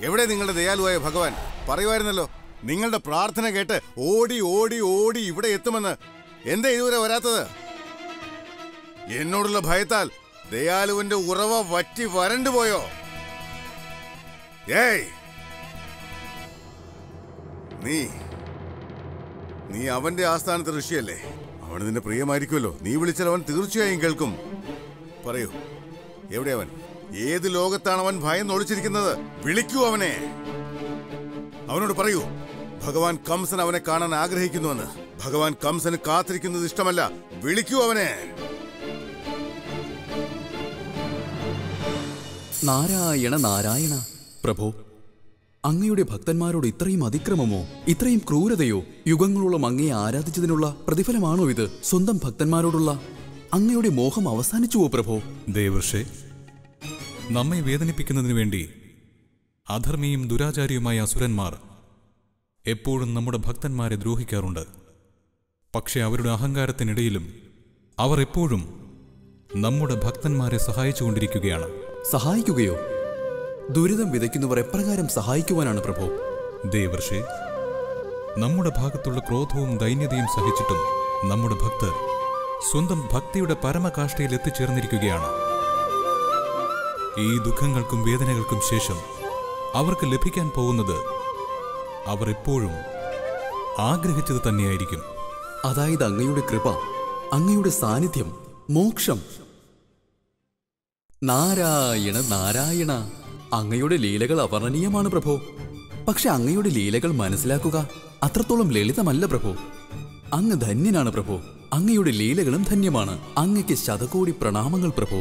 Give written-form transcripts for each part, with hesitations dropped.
എവിടെ നിങ്ങളുടെ ദയാലുവായ ഭഗവാൻ? പറയുമായിരുന്നല്ലോ നിങ്ങളുടെ പ്രാർത്ഥന കേട്ട് ഓടി ഓടി ഓടി ഇവിടെ എത്തുമെന്ന്. എന്താ ഇതുവരെ വരാത്തത്? എന്നോടുള്ള ഭയത്താൽ ദയാലുവിന്റെ ഉറവ വറ്റി വരണ്ടുപോയോ? ഏയ്, നീ അവന്റെ ആസ്ഥാനത്ത് ഋഷിയല്ലേ? അവന് നിന്നെ പ്രിയമായിരിക്കുമല്ലോ. നീ വിളിച്ചാൽ അവൻ തീർച്ചയായും കേൾക്കും. പറയൂ, എവിടെ അവൻ? ഏത് ലോകത്താണ് അവൻ ഭയം ഒളിച്ചിരിക്കുന്നത്? വിളിക്കൂ അവനെ. അവനോട് പറയൂ, ഭഗവാൻ കംസൻ അവനെ കാണാൻ ആഗ്രഹിക്കുന്നുവെന്ന്. ഭഗവാൻ കംസന് കാത്തിരിക്കുന്നത് ഇഷ്ടമല്ല. വിളിക്കൂ അവനെ. നാരായണ നാരായണ. പ്രഭോ, അങ്ങയുടെ ഭക്തന്മാരോട് ഇത്രയും അതിക്രമമോ, ഇത്രയും ക്രൂരതയോ? യുഗങ്ങളോളം അങ്ങയെ ആരാധിച്ചതിനുള്ള പ്രതിഫലമാണോ ഇത്? സ്വന്തം ഭക്തന്മാരോടുള്ള അങ്ങയുടെ മോഹം അവസാനിച്ചുവോ പ്രഭോ? ദേവർഷേ, നമ്മെ വേദനിപ്പിക്കുന്നതിനു വേണ്ടി അധർമ്മിയും ദുരാചാരിയുമായ അസുരന്മാർ എപ്പോഴും നമ്മുടെ ഭക്തന്മാരെ ദ്രോഹിക്കാറുണ്ട്. പക്ഷെ അവരുടെ അഹങ്കാരത്തിനിടയിലും അവർ എപ്പോഴും നമ്മുടെ ഭക്തന്മാരെ സഹായിച്ചുകൊണ്ടിരിക്കുകയാണ്. സഹായിക്കുകയോ? ദുരിതം വിതയ്ക്കുന്നവർ എപ്രകാരം സഹായിക്കുവാനാണ് പ്രഭോ? ദേവർഷേ, നമ്മുടെ ഭാഗത്തുള്ള ക്രോധവും ദൈന്യതയും സഹിച്ചിട്ടും നമ്മുടെ ഭക്തർ സ്വന്തം ഭക്തിയുടെ പരമകാഷ്ഠയിൽ എത്തിച്ചേർന്നിരിക്കുകയാണ്. ഈ ദുഃഖങ്ങൾക്കും വേദനകൾക്കും ശേഷം അവർക്ക് ലഭിക്കാൻ പോകുന്നത് അവർ എപ്പോഴും ആഗ്രഹിച്ചത് തന്നെയായിരിക്കും. അതായത് അങ്ങയുടെ കൃപ, അങ്ങയുടെ സാന്നിധ്യം, മോക്ഷം. നാരായണ നാരായണ. അങ്ങയുടെ ലീലകൾ അവർണ്ണനീയമാണ് പ്രഭോ. പക്ഷെ അങ്ങയുടെ ലീലകൾ മനസ്സിലാക്കുക അത്രത്തോളം ലളിതമല്ല പ്രഭോ. അങ്ങ് ധന്യനാണ് പ്രഭോ. അങ്ങയുടെ ലീലകളും ധന്യമാണ്. അങ്ങയ്ക്ക് ശതകോടി പ്രണാമങ്ങൾ പ്രഭോ.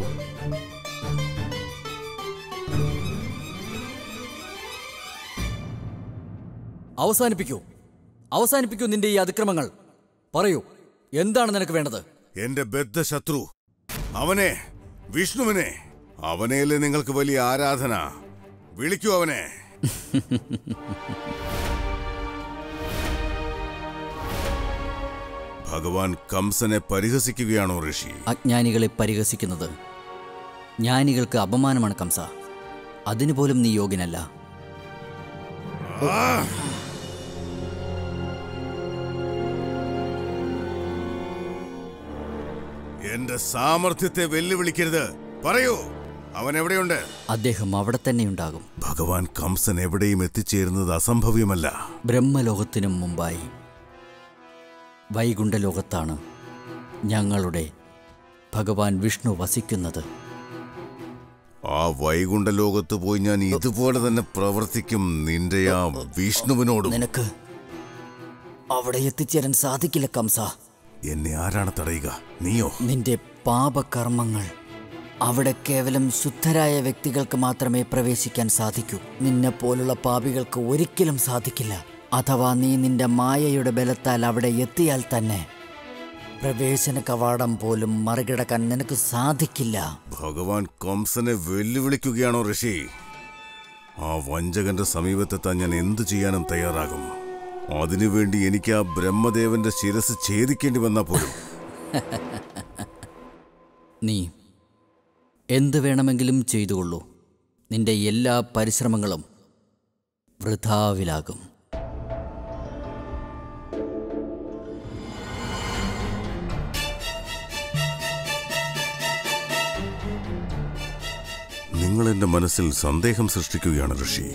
അവസാനിപ്പിക്കൂ നിന്റെ ഈ അതിക്രമങ്ങൾ. പറയൂ, എന്താണ് നിനക്ക് വേണ്ടത്? എന്റെ ബദ്ധശത്രു അവനെ, വിഷ്ണുവിനെ. അവനെയല്ലേ നിങ്ങൾക്ക് വലിയ ആരാധന. വിളിക്കൂ അവനെ. ഭഗവാൻ കംസനെ പരിഹസിക്കുകയാണോ ഋഷി? അജ്ഞാനികളെ പരിഹസിക്കുന്നത് ജ്ഞാനികൾക്ക് അപമാനമാണ് കംസ. അതിനുപോലും നീ യോഗ്യനല്ല. എന്റെ സാമർത്ഥ്യത്തെ വെല്ലുവിളിക്കരുത്. പറയൂ, അവൻ എവിടെയുണ്ട്? അദ്ദേഹം അവിടെ തന്നെയുണ്ടാകും. ഭഗവാൻ കംസൻ എവിടെയും എത്തിച്ചേരുന്നത് അസംഭവ്യമല്ല. ബ്രഹ്മലോകത്തിനും മുമ്പായി വൈകുണ്ഠലോകത്താണ് ഞങ്ങളുടെ ഭഗവാൻ വിഷ്ണു വസിക്കുന്നത്. ആ വൈകുണ്ഠ ലോകത്ത് പോയി ഞാൻ ഇതുപോലെ തന്നെ പ്രവർത്തിക്കും നിന്റെ ആ വിഷ്ണുവിനോടും. നിനക്ക് അവിടെ എത്തിച്ചേരാൻ സാധിക്കില്ല കംസ. എന്നെ ആരാണ് തടയുക? നീയോ? നിന്റെ പാപകർമ്മങ്ങൾ അവിടെ കേവലം ശുദ്ധരായ വ്യക്തികൾക്ക് മാത്രമേ പ്രവേശിക്കാൻ സാധിക്കൂ. നിന്നെ പോലുള്ള പാപികൾക്ക് ഒരിക്കലും സാധിക്കില്ല. അഥവാ നീ നിന്റെ മായയുടെ ബലത്താൽ അവിടെ എത്തിയാൽ തന്നെ പ്രവേശന കവാടം പോലും മറികടക്കാൻ നിനക്ക് സാധിക്കില്ല. ഭഗവാൻ കംസനെ വെല്ലുവിളിക്കുകയാണോ ഋഷി? ആ വഞ്ചകന്റെ സമീപത്തെത്താൻ ഞാൻ എന്തു ചെയ്യാനും തയ്യാറാകും. അതിനുവേണ്ടി എനിക്ക് ആ ബ്രഹ്മദേവന്റെ ശിരസ് ഛേദിക്കേണ്ടി വന്നാൽ പോലും. നീ എന്തു വേണമെങ്കിലും ചെയ്തുകൊള്ളൂ. നിന്റെ എല്ലാ പരിശ്രമങ്ങളും വൃഥാവിലാകും. നിങ്ങൾ എന്റെ മനസ്സിൽ സന്ദേഹം സൃഷ്ടിക്കുകയാണ് ഋഷി.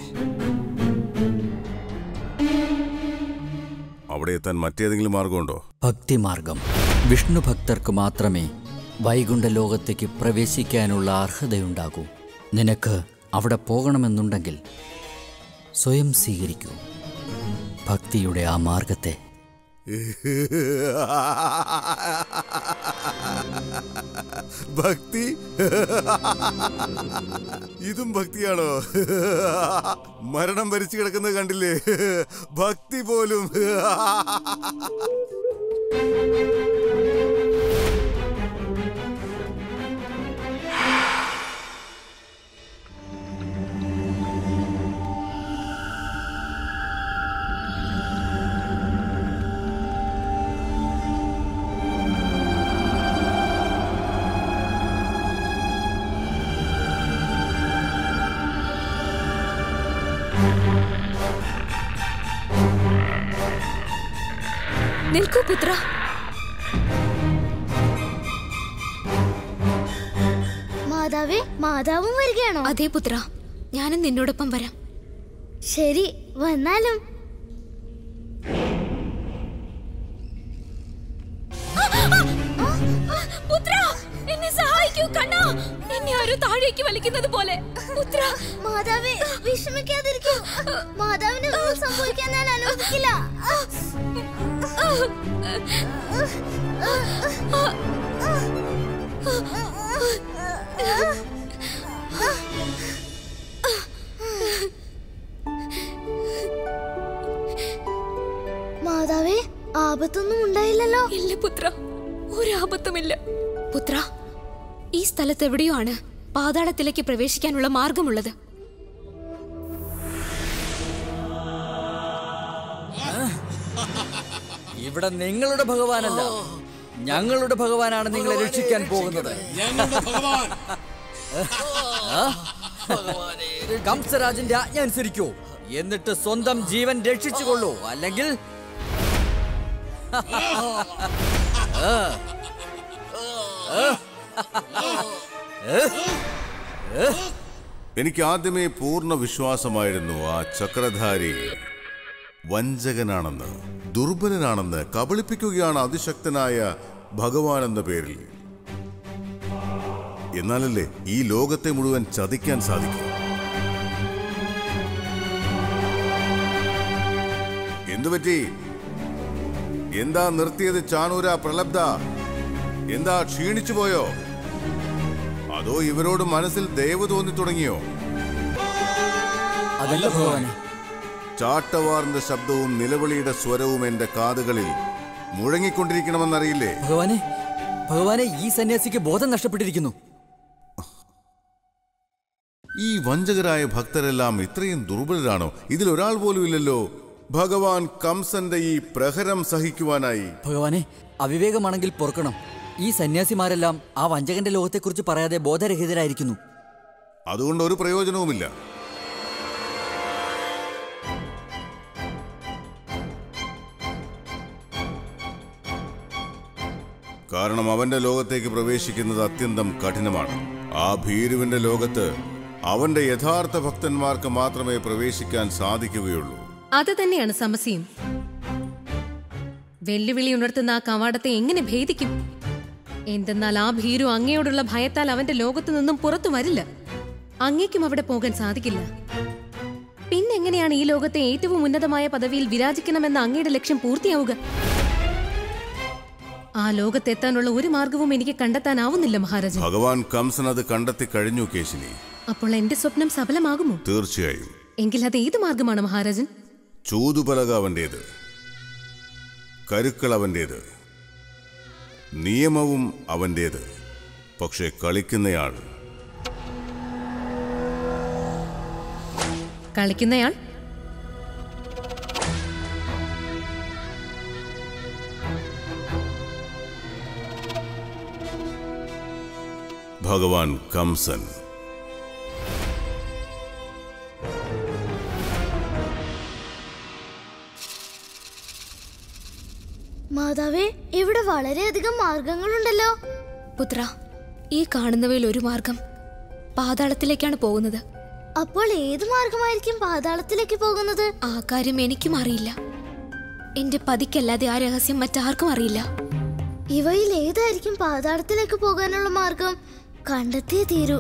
അവിടെ എത്താൻ മറ്റേതെങ്കിലും മാർഗമുണ്ടോ? ഭക്തിമാർഗം. വിഷ്ണു ഭക്തർക്ക് മാത്രമേ വൈകുണ്ഠ ലോകത്തേക്ക് പ്രവേശിക്കാനുള്ള അർഹതയുണ്ടാകൂ. നിനക്ക് അവിടെ പോകണമെന്നുണ്ടെങ്കിൽ സ്വയം സ്വീകരിക്കൂ ഭക്തിയുടെ ആ മാർഗത്തെ. ഭക്തി? ഇതും ഭക്തിയാണോ? മരണം വരിച്ചു കിടക്കുന്നത് കണ്ടില്ലേ? ഭക്തി പോലും. നിൽക്കൂ പുത്ര. മാതാവേ, മാതാവും വരികയാണോ? അതേ പുത്ര, ഞാനും നിന്നോടൊപ്പം വരാം. ശരി, വന്നാലും. പുത്ര, എന്നെ സഹായിക്കൂ കണ്ണാ. എന്നെ ആരോ താഴേക്ക് വലിക്കുന്നത് പോലെ. പുത്ര, മാതാവേ, വിഷമിക്കാതിരിക്കൂ. മാതാവിന് ഒന്നും സംഭവിക്കാൻ ഞാൻ അനുവദിക്കില്ല. മാതാവേ, ആപത്തൊന്നും ഉണ്ടായില്ലല്ലോ? ഇല്ല പുത്ര, ഒരാപത്തുമില്ല. പുത്ര, ഈ സ്ഥലത്ത് എവിടെയോ ആണ് പാതാളത്തിലേക്ക് പ്രവേശിക്കാനുള്ള മാർഗമുള്ളത്. ഇവിടെ നിങ്ങളുടെ ഭഗവാനല്ല, ഞങ്ങളുടെ ഭഗവാനാണ് നിങ്ങളെ രക്ഷിക്കാൻ പോകുന്നത്. കംസരാജന്റെ ആജ്ഞ അനുസരിക്കൂ, എന്നിട്ട് സ്വന്തം ജീവൻ രക്ഷിച്ചുകൊള്ളൂ. അല്ലെങ്കിൽ എനിക്ക് ആദ്യമേ പൂർണ്ണ വിശ്വാസമായിരുന്നു ആ ചക്രധാരി വഞ്ചകനാണെന്ന്, ദുർബലനാണെന്ന്, കബളിപ്പിക്കുകയാണ് അതിശക്തനായ ഭഗവാൻ എന്ന പേരിൽ. എന്നാലല്ലേ ഈ ലോകത്തെ മുഴുവൻ ചതിക്കാൻ സാധിക്കും? എന്തുപറ്റി? എന്താ നിർത്തിയത് ചാണൂര പ്രലബ്ധ? എന്താ ക്ഷീണിച്ചു പോയോ? അതോ ഇവരോട് മനസ്സിൽ ദയവ് തോന്നി തുടങ്ങിയോ? അതല്ല ഭഗവാനെ. ചാട്ടവാറിന്റെ ശബ്ദവും നിലവിളിയുടെ സ്വരവും എന്റെ കാതുകളിൽ മുഴങ്ങിക്കൊണ്ടിരിക്കണമെന്നറിയില്ലേ? ഭഗവാനെ, ഭഗവാനെ, ഈ സന്യാസിക്ക് ബോധം നഷ്ടപ്പെട്ടിരിക്കുന്നു. ഈ വഞ്ചകരായ ഭക്തരെല്ലാം ഇത്രയും ദുർബലരാണോ? ഇതിലൊരാൾ പോലും ഇല്ലല്ലോ ഭഗവാൻ കംസന്റെ ഈ പ്രഹരം സഹിക്കുവാനായി. ഭഗവാനെ, അവിവേകമാണെങ്കിൽ പൊറുക്കണം. ഈ സന്യാസിമാരെല്ലാം ആ വഞ്ചകന്റെ ലോകത്തെക്കുറിച്ച് പറയാതെ ബോധരഹിതരായിരിക്കുന്നു. അതുകൊണ്ട് ഒരു പ്രയോജനവുമില്ല. കാരണം അവന്റെ ലോകത്തേക്ക് പ്രവേശിക്കുന്നത് അത്യന്തം കഠിനമാണ്. ആ ഭീരുവിന്റെ ലോകത്ത് അവന്റെ യഥാർത്ഥ ഭക്തന്മാർക്ക് മാത്രമേ പ്രവേശിക്കാൻ സാധിക്കുകയുള്ളൂ. അത് തന്നെയാണ് സമസ്യയും. വെല്ലുവിളി ഉണർത്തുന്ന ആ കവാടത്തെ എങ്ങനെ ഭേദിക്കും? എന്തെന്നാൽ ആ ഭീരു അങ്ങയോടുള്ള ഭയത്താൽ അവന്റെ ലോകത്തു നിന്നും പുറത്തു വരില്ല. അങ്ങേക്കും അവിടെ പോകാൻ സാധിക്കില്ല. പിന്നെങ്ങനെയാണ് ഈ ലോകത്തെ ഏറ്റവും ഉന്നതമായ പദവിയിൽ വിരാജിക്കണമെന്ന അങ്ങയുടെ ലക്ഷ്യം പൂർത്തിയാവുക? ആ ലോകത്തെത്താനുള്ള ഒരു മാർഗവും എനിക്ക് കണ്ടെത്താനാവുന്നില്ല മഹാരാജൻ. ഭഗവാൻ കംസൻ അത് കണ്ടെത്തി കഴിഞ്ഞു കേശിനി. അപ്പോൾ എന്റെ സ്വപ്നം സഫലമാകുമോ? തീർച്ചയായും. എങ്കിൽ അത് ഏത് മാർഗമാണ് മഹാരാജൻ? ചൂതുപലക അവന്റേത്, കരുക്കൾ അവന്റേത്, നിയമവും അവന്റേത്. പക്ഷെ കളിക്കുന്നയാൾ കളിക്കുന്നയാൾ ഭഗവാൻ കംസൻ. മാതാവേ, ഇവിടെ വളരെയധികം മാർഗങ്ങളുണ്ടല്ലോ. പുത്ര, ഈ കാണുന്നവയിൽ ഒരു മാർഗം പാതാളത്തിലേക്കാണ് പോകുന്നത്. അപ്പോൾ ഏത് മാർഗമായിരിക്കും പാതാളത്തിലേക്ക് പോകുന്നത്? ആ കാര്യം എനിക്കും അറിയില്ല. എന്റെ പതിക്കല്ലാതെ ആ രഹസ്യം മറ്റാർക്കും അറിയില്ല. ഇവയിൽ ഏതായിരിക്കും പാതാളത്തിലേക്ക് പോകാനുള്ള മാർഗം? കണ്ടെത്തിയേ തീരൂ.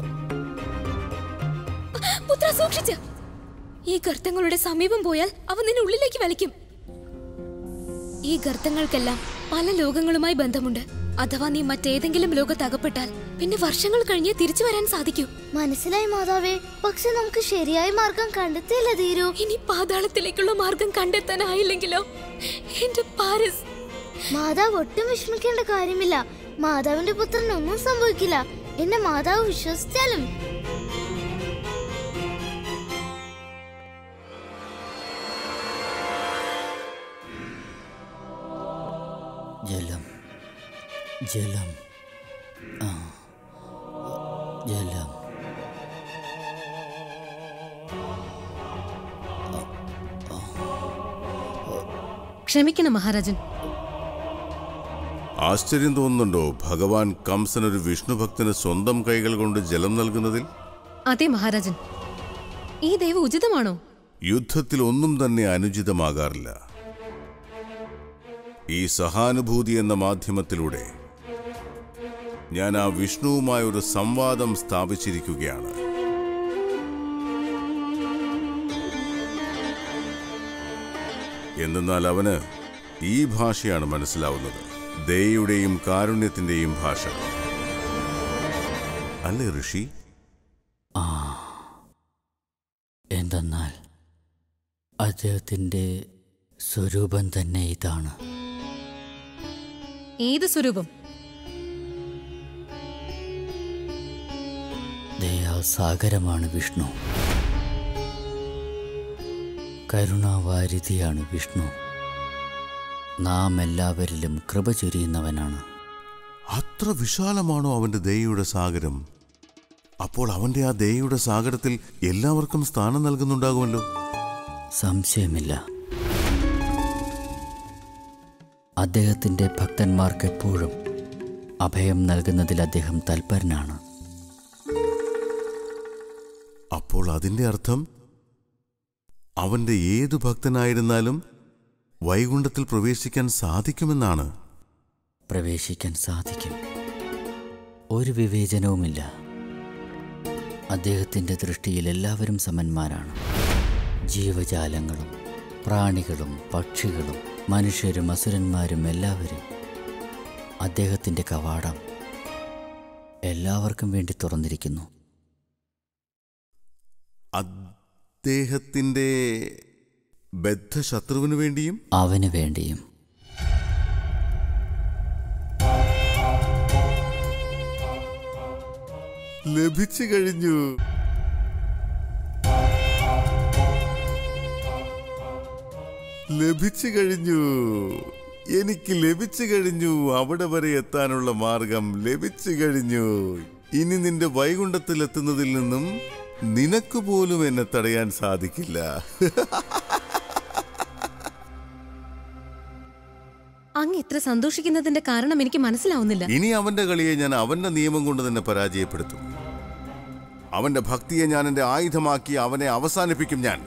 പുത്ര, സൂക്ഷിച്ച്. ഈ ഗർത്തങ്ങളുടെ സമീപം പോയാൽ അവ നിന്നെ ഉള്ളിലേക്ക് വലിക്കും. ഈ ഗർത്തങ്ങൾക്കെല്ലാം പല ലോകങ്ങളുമായി ബന്ധമുണ്ട്. അഥവാ നീ മറ്റേതെങ്കിലും ലോകത്ത് അകപ്പെട്ടാൽ പിന്നെ വർഷങ്ങൾ കഴിഞ്ഞേ തിരിച്ചു വരാൻ സാധിക്കൂ. മനസ്സിലായി മാതാവേ. പക്ഷെ നമുക്ക് ശരിയായ മാർഗം കണ്ടെത്തിയില്ല തീരൂ. ഇനി പാതാളത്തിലേക്കുള്ള മാർഗം കണ്ടെത്താനായില്ലെങ്കിലോ എന്റെ പാരസ്? മാതാവ് ഒട്ടും വിഷമിക്കേണ്ട കാര്യമില്ല. മാതാവിന്റെ പുത്രന് ഒന്നും സംഭവിക്കില്ല. എന്നെ മാതാവ് വിശ്വസിച്ചാലും. ജലം, ജലം, ജലം. ക്ഷമിക്കണം മഹാരാജൻ. ആശ്ചര്യം തോന്നുന്നുണ്ടോ ഭഗവാൻ കംസൻ ഒരു വിഷ്ണു ഭക്തന് സ്വന്തം കൈകൾ കൊണ്ട് ജലം നൽകുന്നതിൽ? അതെ മഹാരാജൻ, ഈ ദയവ് ഉചിതമാണോ? യുദ്ധത്തിൽ ഒന്നും തന്നെ അനുചിതമാകാറില്ല. ഈ സഹാനുഭൂതി എന്ന മാധ്യമത്തിലൂടെ ഞാൻ ആ വിഷ്ണുവുമായ ഒരു സംവാദം സ്ഥാപിച്ചിരിക്കുകയാണ്. എന്തെന്നാൽ അവന് ഈ ഭാഷയാണ് മനസ്സിലാവുന്നത്, ദയയുടെയും കാരുണ്യത്തിന്റെയും ഭാഷ. അല്ലേ ഋഷി? എന്തെന്നാൽ അദ്ദേഹത്തിൻ്റെ സ്വരൂപം തന്നെ ഇതാണ്. ഏത് സ്വരൂപം? ദയാസാഗരമാണ് വിഷ്ണു. കരുണാവാരിധിയാണ് വിഷ്ണു. നാം എല്ലാവരിലും കൃപ ചൊരിയുന്നവനാണ്. അത്ര വിശാലമാണോ അവന്റെ ദയയുടെ സാഗരം? അപ്പോൾ അവന്റെ ആ ദയയുടെ സാഗരത്തിൽ എല്ലാവർക്കും സ്ഥാനം നൽകുന്നുണ്ടാകുമല്ലോ. സംശയമില്ല. അദ്ദേഹത്തിൻ്റെ ഭക്തന്മാർക്ക് എപ്പോഴും അഭയം നൽകുന്നതിൽ അദ്ദേഹം തൽപരനാണ്. അപ്പോൾ അതിന്റെ അർത്ഥം അവന്റെ ഏതു ഭക്തനായിരുന്നാലും വൈകുണ്ഠത്തിൽ പ്രവേശിക്കാൻ സാധിക്കുമെന്നാണ്. പ്രവേശിക്കാൻ സാധിക്കും. ഒരു വിവേചനവുമില്ല. അദ്ദേഹത്തിൻ്റെ ദൃഷ്ടിയിൽ എല്ലാവരും സമന്മാരാണ്. ജീവജാലങ്ങളും പ്രാണികളും പക്ഷികളും മനുഷ്യരും അസുരന്മാരും എല്ലാവരും. അദ്ദേഹത്തിൻ്റെ കവാടം എല്ലാവർക്കും വേണ്ടി തുറന്നിരിക്കുന്നു. അദ്ദേഹത്തിൻ്റെ ബദ്ധശത്രുവിനു വേണ്ടിയും അവന് വേണ്ടിയും. ലഭിച്ചു കഴിഞ്ഞു. ലഭിച്ചു കഴിഞ്ഞു. എനിക്ക് ലഭിച്ചു കഴിഞ്ഞു. അവിടെ വരെ എത്താനുള്ള മാർഗം ലഭിച്ചു കഴിഞ്ഞു. ഇനി നിന്റെ വൈകുണ്ഠത്തിൽ എത്തുന്നതിൽ നിന്നും നിനക്ക് പോലും എന്നെ തടയാൻ സാധിക്കില്ല. അങ്ങ് ഇത്ര സന്തോഷിക്കുന്നതിന്റെ കാരണം എനിക്ക് മനസ്സിലാവുന്നില്ല. ഇനി അവന്റെ കളിയെ ഞാൻ അവന്റെ നിയമം കൊണ്ട് തന്നെ പരാജയപ്പെടുത്തും. അവന്റെ ഭക്തിയെ ഞാൻ എന്റെ ആയുധമാക്കി അവനെ അവസാനിപ്പിക്കും ഞാൻ.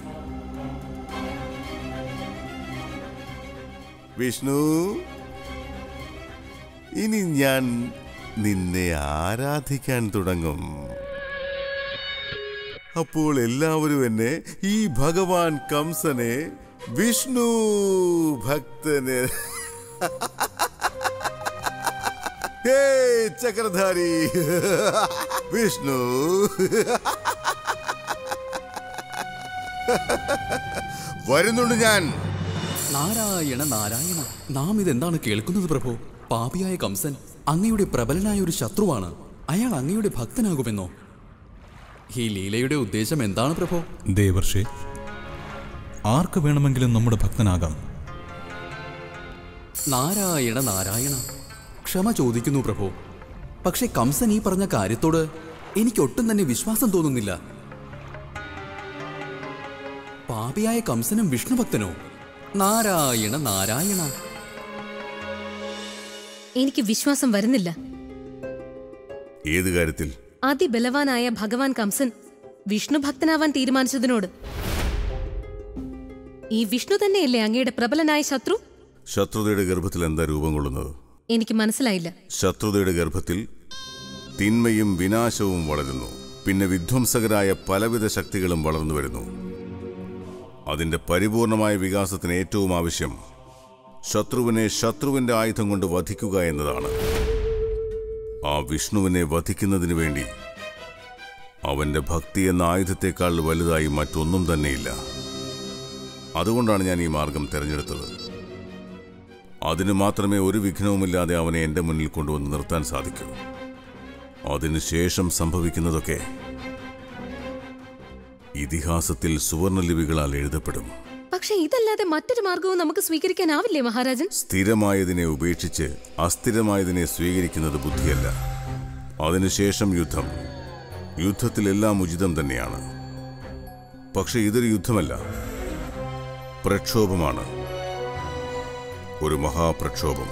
വിഷ്ണു, ഇനി ഞാൻ നിന്നെ ആരാധിക്കാൻ തുടങ്ങും. അപ്പോൾ എല്ലാവരും എന്നെ, ഈ ഭഗവാൻ കംസനെ, വിഷ്ണു ഭക്തനെ, ഹേ ചക്രധാരി വിഷ്ണു, വരുന്നുണ്ട് ഞാൻ. നാരായണ നാരായണ. നാം ഇതെന്താണ് കേൾക്കുന്നത് പ്രഭു? പാപിയായ കംസൻ അങ്ങയുടെ പ്രബലനായ ഒരു ശത്രുവാണ്. അയാൾ അങ്ങയുടെ ഭക്തനാകുമെന്നോ? ഈ ലീലയുടെ ഉദ്ദേശം എന്താണ് പ്രഭു? ദേവർഷേ, ആർക്ക് വേണമെങ്കിലും നമ്മുടെ ഭക്തനാകാം. നാരായണ നാരായണ. ക്ഷമ ചോദിക്കുന്നു പ്രഭു. പക്ഷെ കംസൻ ഈ പറഞ്ഞ കാര്യത്തോട് എനിക്കൊട്ടും തന്നെ വിശ്വാസം തോന്നുന്നില്ല. പാപിയായ കംസനും വിഷ്ണുഭക്തനോ? നാരായണ നാരായണ. എനിക്ക് വിശ്വാസം വരുന്നില്ല. ഏത് കാര്യത്തിൽ? അതിബലവാനായ ഭഗവാൻ കംസൻ വിഷ്ണു ഭക്തനാവാൻ തീരുമാനിച്ചതിനോട്. ഈ വിഷ്ണു തന്നെയല്ലേ അങ്ങയുടെ പ്രബലനായ ശത്രു? ശത്രുതയുടെ ഗർഭത്തിൽ എന്താ രൂപം കൊള്ളുന്നത്? എനിക്ക് മനസ്സിലായില്ല. ശത്രുതയുടെ ഗർഭത്തിൽ തിന്മയും വിനാശവും വളരുന്നു. പിന്നെ വിധ്വംസകരായ പലവിധ ശക്തികളും വളർന്നു വരുന്നു. അതിന്റെ പരിപൂർണമായ വികാസത്തിന് ഏറ്റവും ആവശ്യം ശത്രുവിനെ ശത്രുവിന്റെ ആയുധം കൊണ്ട് വധിക്കുക എന്നതാണ്. ആ വിഷ്ണുവിനെ വധിക്കുന്നതിന് വേണ്ടി അവന്റെ ഭക്തി എന്ന ആയുധത്തെക്കാൾ വലുതായി മറ്റൊന്നും തന്നെയില്ല. അതുകൊണ്ടാണ് ഞാൻ ഈ മാർഗം തിരഞ്ഞെടുത്തത്. അതിന് മാത്രമേ ഒരു വിഘ്നവുമില്ലാതെ അവനെ എന്റെ മുന്നിൽ കൊണ്ടുവന്ന് നിർത്താൻ സാധിക്കൂ. അതിനുശേഷം സംഭവിക്കുന്നതൊക്കെ ഇതിഹാസത്തിൽ സുവർണലിപികളാൽ എഴുതപ്പെടും. പക്ഷെ ഇതല്ലാതെ മറ്റൊരു മാർഗവും നമുക്ക് സ്വീകരിക്കാനാവില്ലേ മഹാരാജൻ? സ്ഥിരമായതിനെ ഉപേക്ഷിച്ച് അസ്ഥിരമായതിനെ സ്വീകരിക്കുന്നത് ബുദ്ധിയല്ല. അതിനുശേഷം യുദ്ധം. യുദ്ധത്തിലെല്ലാം ഉചിതം തന്നെയാണ്. പക്ഷെ ഇതൊരു യുദ്ധമല്ല, പ്രക്ഷോഭമാണ്. ഒരു മഹാപ്രക്ഷോഭം.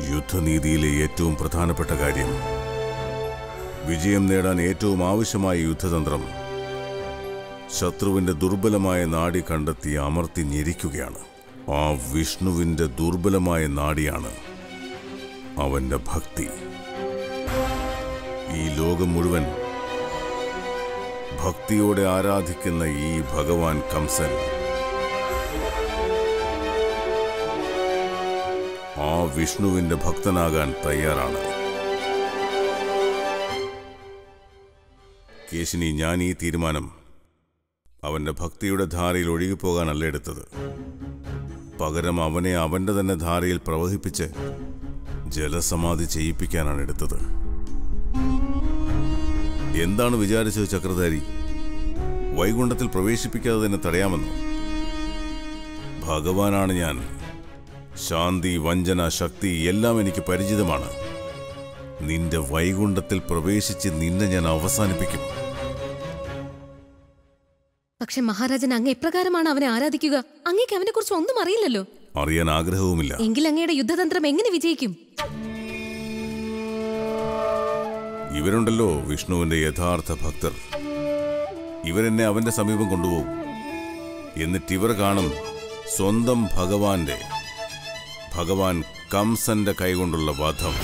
യുദ്ധനീതിയിലെ ഏറ്റവും പ്രധാനപ്പെട്ട കാര്യം, വിജയം നേടാൻ ഏറ്റവും ആവശ്യമായ യുദ്ധതന്ത്രം, ശത്രുവിന്റെ ദുർബലമായ നാഡി കണ്ടെത്തി അമർത്തി ഞെരിക്കുകയാണ്. ആ വിഷ്ണുവിന്റെ ദുർബലമായ നാഡിയാണ് അവന്റെ ഭക്തി. ഈ ലോകം മുഴുവൻ ഭക്തിയോടെ ആരാധിക്കുന്ന ഈ ഭഗവാൻ കംസൻ ആ വിഷ്ണുവിന്റെ ഭക്തനാകാൻ തയ്യാറാണ്. കേശിനി, ഞാൻ ഈ തീരുമാനം അവന്റെ ഭക്തിയുടെ ധാരയിൽ ഒഴുകിപ്പോകാനല്ല എടുത്തത്. പകരം അവനെ അവന്റെ തന്നെ ധാരയിൽ പ്രവഹിപ്പിച്ച് ജലസമാധി ചെയ്യിപ്പിക്കാനാണ് എടുത്തത്. എന്താണ് വിചാരിച്ചത് ചക്രധാരി? വൈകുണ്ഠത്തിൽ പ്രവേശിപ്പിക്കാതെ തന്നെ തടയാമെന്നോ? ഭഗവാനാണ് ഞാൻ. ശാന്തി, വഞ്ചന, ശക്തി എല്ലാം എനിക്ക് പരിചിതമാണ്. നിന്റെ വൈകുണ്ഠത്തിൽ പ്രവേശിച്ച് നിന്നെ ഞാൻ അവസാനിപ്പിക്കും. പക്ഷെ മഹാരാജൻ, അങ്ങ് എപ്രകാരമാണ് അവനെ ആരാധിക്കുക? അങ്ങേക്ക് അവനെ കുറിച്ച് ഒന്നും അറിയില്ലല്ലോ. അറിയാൻ ആഗ്രഹവുമില്ല. എങ്കിൽ അങ്ങയുടെ യുദ്ധതന്ത്രം എങ്ങനെ വിജയിക്കും? ഇവരുണ്ടല്ലോ വിഷ്ണുവിന്റെ യഥാർത്ഥ ഭക്തർ. ഇവരെന്നെ അവന്റെ സമീപം കൊണ്ടുപോകും. എന്നിട്ട് ഇവർ കാണും സ്വന്തം ഭഗവാൻ കംസന്റെ കൈകൊണ്ടുള്ള വധം.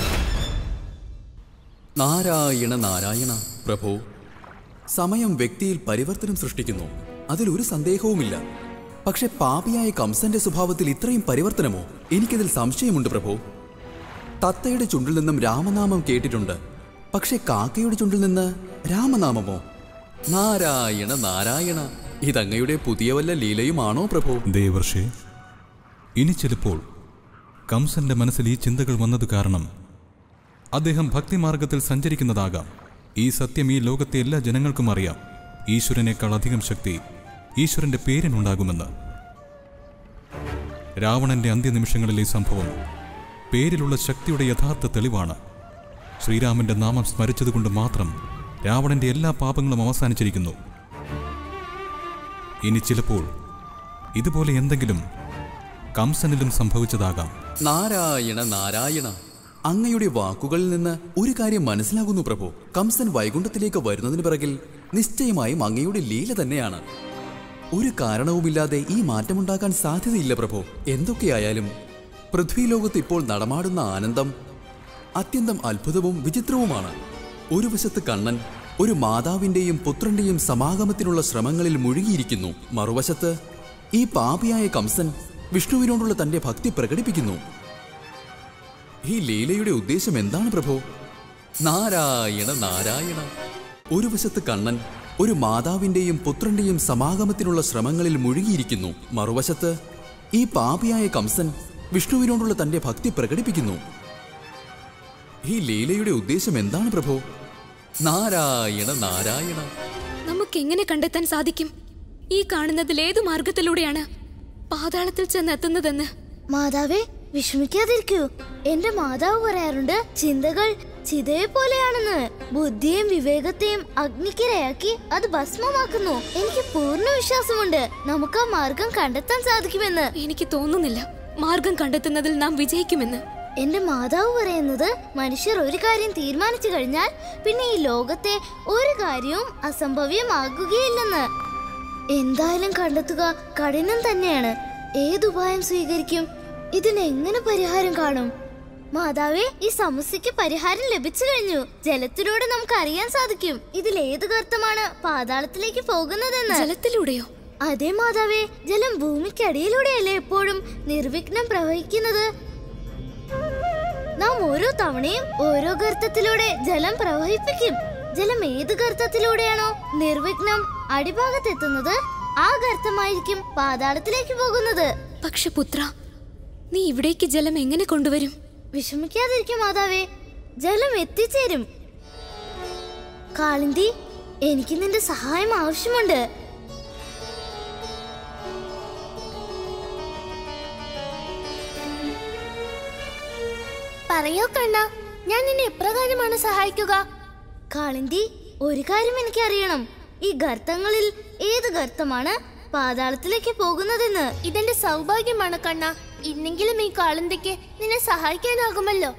നാരായണ നാരായണ പ്രഭോ. സമയം വ്യക്തിയിൽ പരിവർത്തനം സൃഷ്ടിക്കുന്നു, അതിലൊരു സന്ദേഹവുമില്ല. പക്ഷെ പാപിയായ കംസന്റെ സ്വഭാവത്തിൽ ഇത്രയും പരിവർത്തനമോ? എനിക്കതിൽ സംശയമുണ്ട് പ്രഭോ. തത്തയുടെ ചുണ്ടിൽ നിന്നും രാമനാമം കേട്ടിട്ടുണ്ട്, പക്ഷെ കാക്കയുടെ ചുണ്ടിൽ നിന്ന് രാമനാമമോ? നാരായണ നാരായണ, ഇതങ്ങയുടെ പുതിയ വല്ല ലീലയുമാണോ പ്രഭോ? ദേവർഷേ, ഇനി ചിലപ്പോൾ കംസന്റെ മനസ്സിൽ ഈ ചിന്തകൾ വന്നത് കാരണം അദ്ദേഹം ഭക്തിമാർഗത്തിൽ സഞ്ചരിക്കുന്നതാകാം. ഈ സത്യം ഈ ലോകത്തെ എല്ലാ ജനങ്ങൾക്കും അറിയാം. ഈശ്വരനേക്കാൾ അധികം ശക്തി ഈശ്വരന്റെ പേരിനുണ്ടാകുമെന്ന്. രാവണന്റെ അന്ത്യനിമിഷങ്ങളിലെ സംഭവം പേരിലുള്ള ശക്തിയുടെ യഥാർത്ഥ തെളിവാണ്. ശ്രീരാമന്റെ നാമം സ്മരിച്ചതുകൊണ്ട് മാത്രം രാവണന്റെ എല്ലാ പാപങ്ങളും അവസാനിച്ചിരിക്കുന്നു. ഇനി ചിലപ്പോൾ ഇതുപോലെ എന്തെങ്കിലും കംസനിലും സംഭവിച്ചതാകാം. നാരായണ നാരായണ, അങ്ങയുടെ വാക്കുകളിൽ നിന്ന് ഒരു കാര്യം മനസ്സിലാകുന്നു പ്രഭു. കംസൻ വൈകുണ്ഠത്തിലേക്ക് വരുന്നതിന് പിറകിൽ നിശ്ചയമായും അങ്ങയുടെ ലീല തന്നെയാണ്. ഒരു കാരണവുമില്ലാതെ ഈ മാറ്റമുണ്ടാക്കാൻ സാധ്യതയില്ല പ്രഭു. എന്തൊക്കെയായാലും പൃഥ്വിലോകത്ത് ഇപ്പോൾ നടമാടുന്ന ആനന്ദം അത്യന്തം അത്ഭുതവും വിചിത്രവുമാണ്. ഒരു വശത്ത് കണ്ണൻ ഒരു മാതാവിന്റെയും പുത്രന്റെയും സമാഗമത്തിനുള്ള ശ്രമങ്ങളിൽ മുഴുകിയിരിക്കുന്നു. മറുവശത്ത് ഈ പാപിയായ കംസൻ വിഷ്ണുവിനോടുള്ള തന്റെ ഭക്തി പ്രകടിപ്പിക്കുന്നു. ഈ ലീലയുടെ ഉദ്ദേശം എന്താണ് പ്രഭു? നാരായണ നാരായണ. ഒരു വശത്ത് കണ്ണൻ ഒരു മാതാവിന്റെയും പുത്രന്റെയും സമാഗമത്തിനുള്ള ശ്രമങ്ങളിൽ മുഴുകിയിരിക്കുന്നു. മറുവശത്ത് ഈ പാപിയായ കംസൻ വിഷ്ണുവിനോടുള്ള തന്റെ ഭക്തി പ്രകടിപ്പിക്കുന്നു. ഈ ലീലയുടെ ഉദ്ദേശം എന്താണ് പ്രഭു? നാരായണ നാരായണ. നമുക്ക് എങ്ങനെ കണ്ടെത്താൻ സാധിക്കും ഈ കാണുന്നതിൽ ഏതു മാർഗത്തിലൂടെയാണ് പാതാളത്തിൽ ചെന്നെത്തുന്നതെന്ന്? മാതാവേ, വിഷമിക്കാതിരിക്കൂ. എന്റെ മാതാവ് പറയാറുണ്ട്, ചിന്തകൾ ചിതയെ പോലെയാണെന്ന്. ബുദ്ധിയും വിവേകത്തെയും അഗ്നിക്കിരയാക്കി അത് ഭസ്മമാക്കുന്നു. എനിക്ക് പൂർണ്ണ വിശ്വാസമുണ്ട് നമുക്ക് ആ മാർഗം കണ്ടെത്താൻ സാധിക്കുമെന്ന്. എനിക്ക് തോന്നുന്നില്ല മാർഗം കണ്ടെത്തുന്നതിൽ നാം വിജയിക്കുമെന്ന്. എന്റെ മാതാവ് പറയുന്നത്, മനുഷ്യർ ഒരു കാര്യം തീരുമാനിച്ചു കഴിഞ്ഞാൽ പിന്നെ ഈ ലോകത്തെ ഒരു കാര്യവും അസംഭവ്യമാകുകയില്ലെന്ന്. എന്തായാലും കണ്ടെത്തുക കഠിനം തന്നെയാണ്. ഏതുപായം സ്വീകരിക്കും? ഇതിനെങ്ങനെ പരിഹാരം കാണും? മാതാവേ, ഈ സമസ്യക്ക് പരിഹാരം ലഭിച്ചു കഴിഞ്ഞു. ജലത്തിലൂടെ നമുക്ക് അറിയാൻ സാധിക്കും ഇതിൽ ഏത് ഗർത്തമാണ് പാതാളത്തിലേക്ക് പോകുന്നതെന്ന്. ജലത്തിലൂടെയോ? അതെ മാതാവേ, ജലം ഭൂമിക്കടിയിലൂടെയല്ലേ എപ്പോഴും നിർവിഘ്നം പ്രവഹിക്കുന്നത്. നാം ഓരോ തവണയും ഓരോ ഗർത്തത്തിലൂടെ ജലം പ്രവഹിപ്പിക്കും. ജലം ഏത് ഗർത്തത്തിലൂടെയാണോ നിർവിഘ്നം അടിഭാഗത്തെത്തുന്നത്, ആ ഗർത്തമായിരിക്കും പാതാളത്തിലേക്ക് പോകുന്നത്. പക്ഷെ പുത്ര, നീ ഇവിടേക്ക് ജലം എങ്ങനെ കൊണ്ടുവരും? വിഷമിക്കാതിരിക്കും മാതാവേ, ജലം എത്തിച്ചേരും. കാളിന്തി, എനിക്ക് നിന്റെ സഹായം ആവശ്യമുണ്ട്. പറയോ കണ്ണ, ഞാൻ നിന്നെ എപ്രകാരമാണ് സഹായിക്കുക? കാളിന്തി, ഒരു കാര്യം എനിക്കറിയണം. ഈ ഗർത്തങ്ങളിൽ ഏത് ഗർത്തമാണ് പാതാളത്തിലേക്ക് പോകുന്നതെന്ന്. ഇതെന്റെ സൗഭാഗ്യമാണ് കണ്ണ. ഇന്നെങ്കിലും ഈ കാളന്തയ്ക്ക് നിന്നെ സഹായിക്കാനാകുമല്ലോ.